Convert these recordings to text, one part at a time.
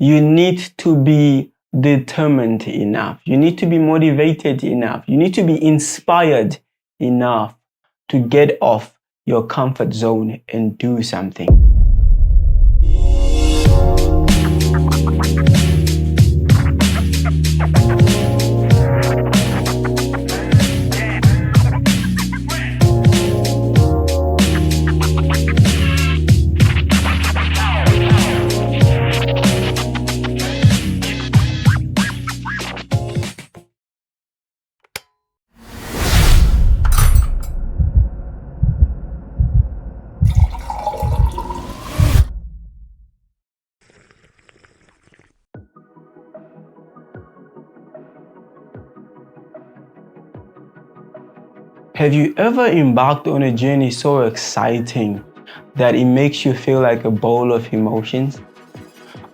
You need to be determined enough. You need to be motivated enough. You need to be inspired enough to get off your comfort zone and do something. Have you ever embarked on a journey so exciting that it makes you feel like a bowl of emotions?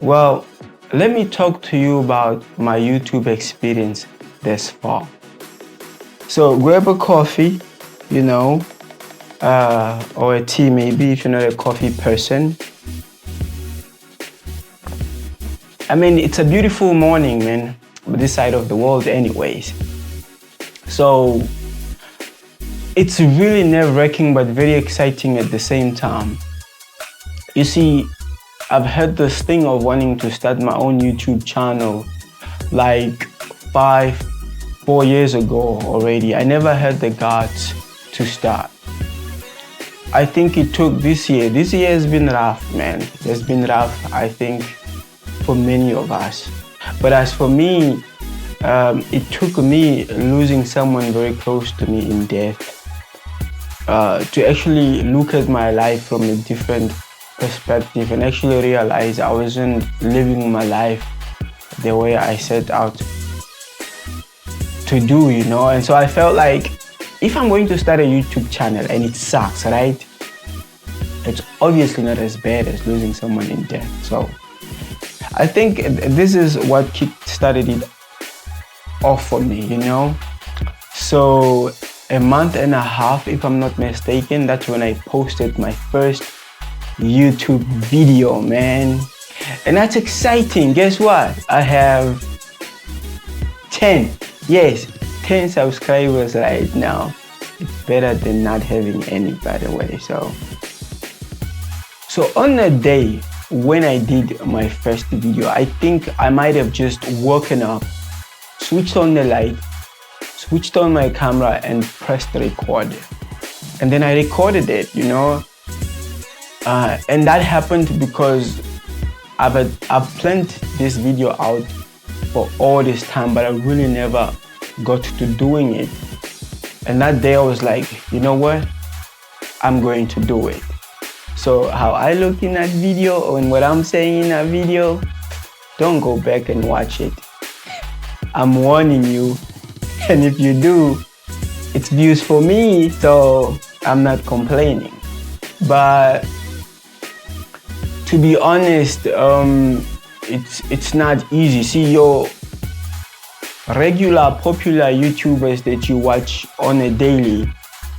Well, let me talk to you about my YouTube experience thus far. So grab a coffee, or a tea maybe if you're not a coffee person. I mean, it's a beautiful morning, man, on this side of the world anyways. So it's really nerve-wracking but very exciting at the same time. You see, I've had this thing of wanting to start my own YouTube channel like 4 years ago already. I never had the guts to start. I think it took this year. This year has been rough, man. It's been rough, I think, for many of us. But as for me, it took me losing someone very close to me in death to actually look at my life from a different perspective and actually realize I wasn't living my life the way I set out to do, And so I felt like if I'm going to start a YouTube channel and it sucks, right? It's obviously not as bad as losing someone in death. So I think this is what started it off for me, So a month and a half, if I'm not mistaken, that's when I posted my first YouTube video, man. And that's exciting. Guess what? I have 10 subscribers right now. It's better than not having any, by the way. So on the day when I did my first video, I think I might have just woken up, switched on the light, switched on my camera and pressed record. And then I recorded it, and that happened because I've planned this video out for all this time, but I really never got to doing it. And that day I was like, you know what? I'm going to do it. So how I look in that video and what I'm saying in that video, don't go back and watch it. I'm warning you. And if you do, it's views for me, so I'm not complaining. But to be honest, it's not easy. See, your regular popular YouTubers that you watch on a daily,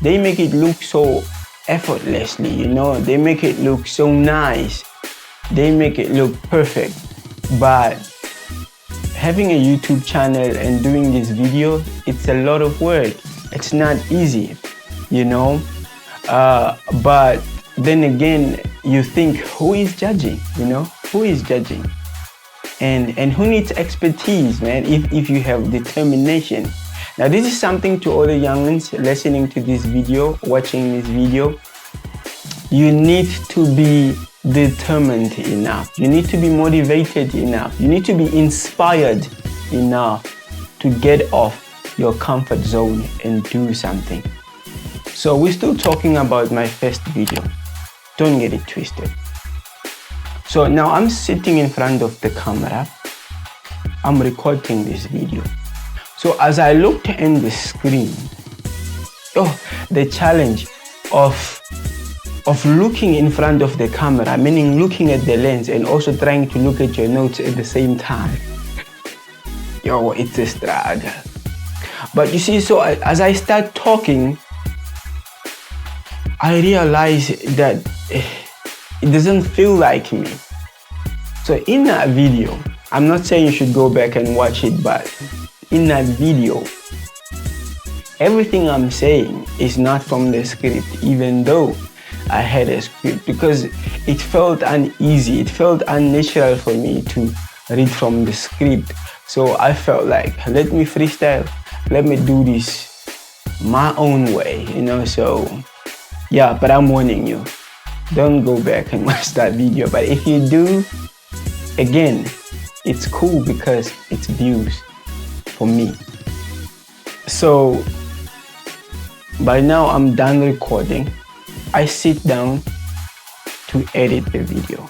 they make it look so effortlessly, They make it look so nice. They make it look perfect. But having a YouTube channel and doing this video, it's a lot of work. It's not easy, But then again, you think, who is judging, Who is judging? And who needs expertise, man, if you have determination? Now, this is something to all the youngins listening to this video, watching this video. You need to be determined enough. You need to be motivated enough. You need to be inspired enough to get off your comfort zone and do something. So we're still talking about my first video. Don't get it twisted. So now I'm sitting in front of the camera. I'm recording this video. So as I looked in the screen, the challenge of looking in front of the camera, meaning looking at the lens and also trying to look at your notes at the same time. It's a struggle. But you see, so as I start talking, I realize that it doesn't feel like me. So in that video, I'm not saying you should go back and watch it, but in that video, everything I'm saying is not from the script, even though I had a script, because it felt uneasy, it felt unnatural for me to read from the script. So I felt like, let me freestyle, let me do this my own way, you know. So yeah, but I'm warning you, don't go back and watch that video. But if you do, again, it's cool because it's views for me. So by now I'm done recording. I sit down to edit the video.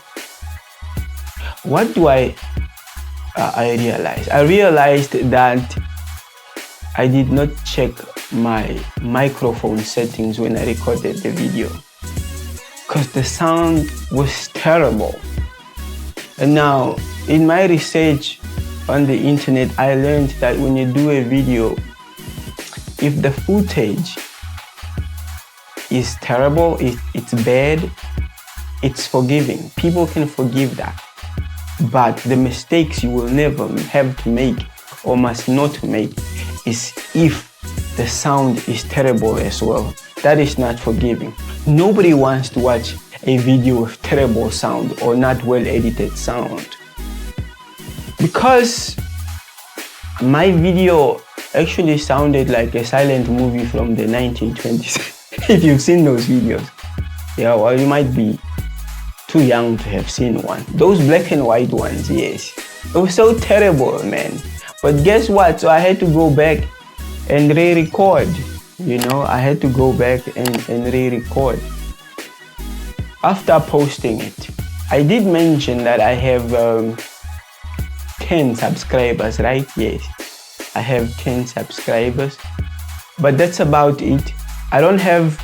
What do I realized? I realized that I did not check my microphone settings when I recorded the video, because the sound was terrible. And now, in my research on the internet, I learned that when you do a video, if the footage is terrible, it's bad, it's forgiving. People can forgive that. But the mistakes you will never have to make or must not make is if the sound is terrible as well. That is not forgiving. Nobody wants to watch a video with terrible sound or not well edited sound. Because my video actually sounded like a silent movie from the 1920s. If you've seen those videos. Yeah, well, you might be too young to have seen one. Those black and white ones, yes. It was so terrible, man. But guess what? So I had to go back and re-record. You know, I had to go back and re-record. After posting it, I did mention that I have 10 subscribers, right? Yes, I have 10 subscribers. But that's about it. I don't have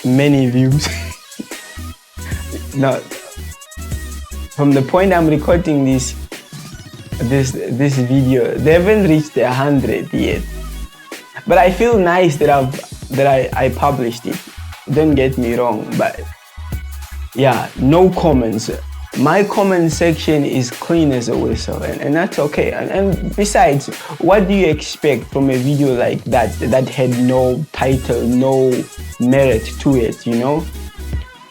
many views. Now, from the point I'm recording this video, they haven't reached 100 yet. But I feel nice that I published it. Don't get me wrong, but yeah, no comments. My comment section is clean as a whistle, and that's okay. And besides, what do you expect from a video like that had no title, no merit to it, you know?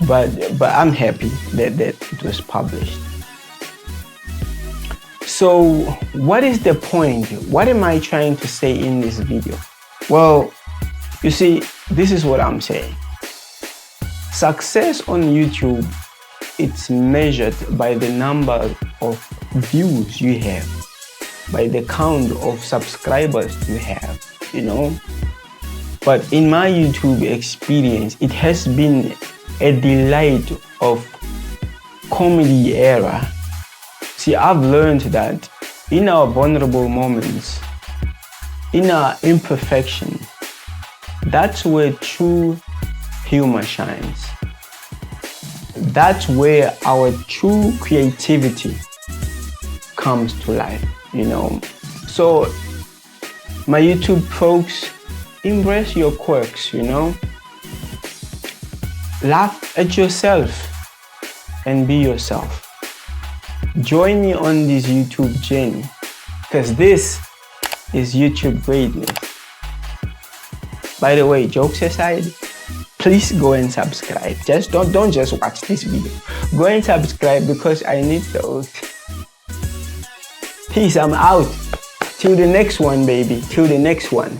But I'm happy that it was published. So what is the point? What am I trying to say in this video? Well, you see, this is what I'm saying. Success on YouTube, it's measured by the number of views you have, by the count of subscribers you have, you know. But in my YouTube experience, it has been a delight of comedy era. See, I've learned that in our vulnerable moments, in our imperfection, that's where true humor shines. That's where our true creativity comes to life, you know. So, my YouTube folks, embrace your quirks, you know. Laugh at yourself and be yourself. Join me on this YouTube journey, because this is YouTube greatness. By the way, jokes aside, please go and subscribe. Just don't just watch this video. Go and subscribe because I need those. Peace, I'm out. Till the next one, baby. Till the next one.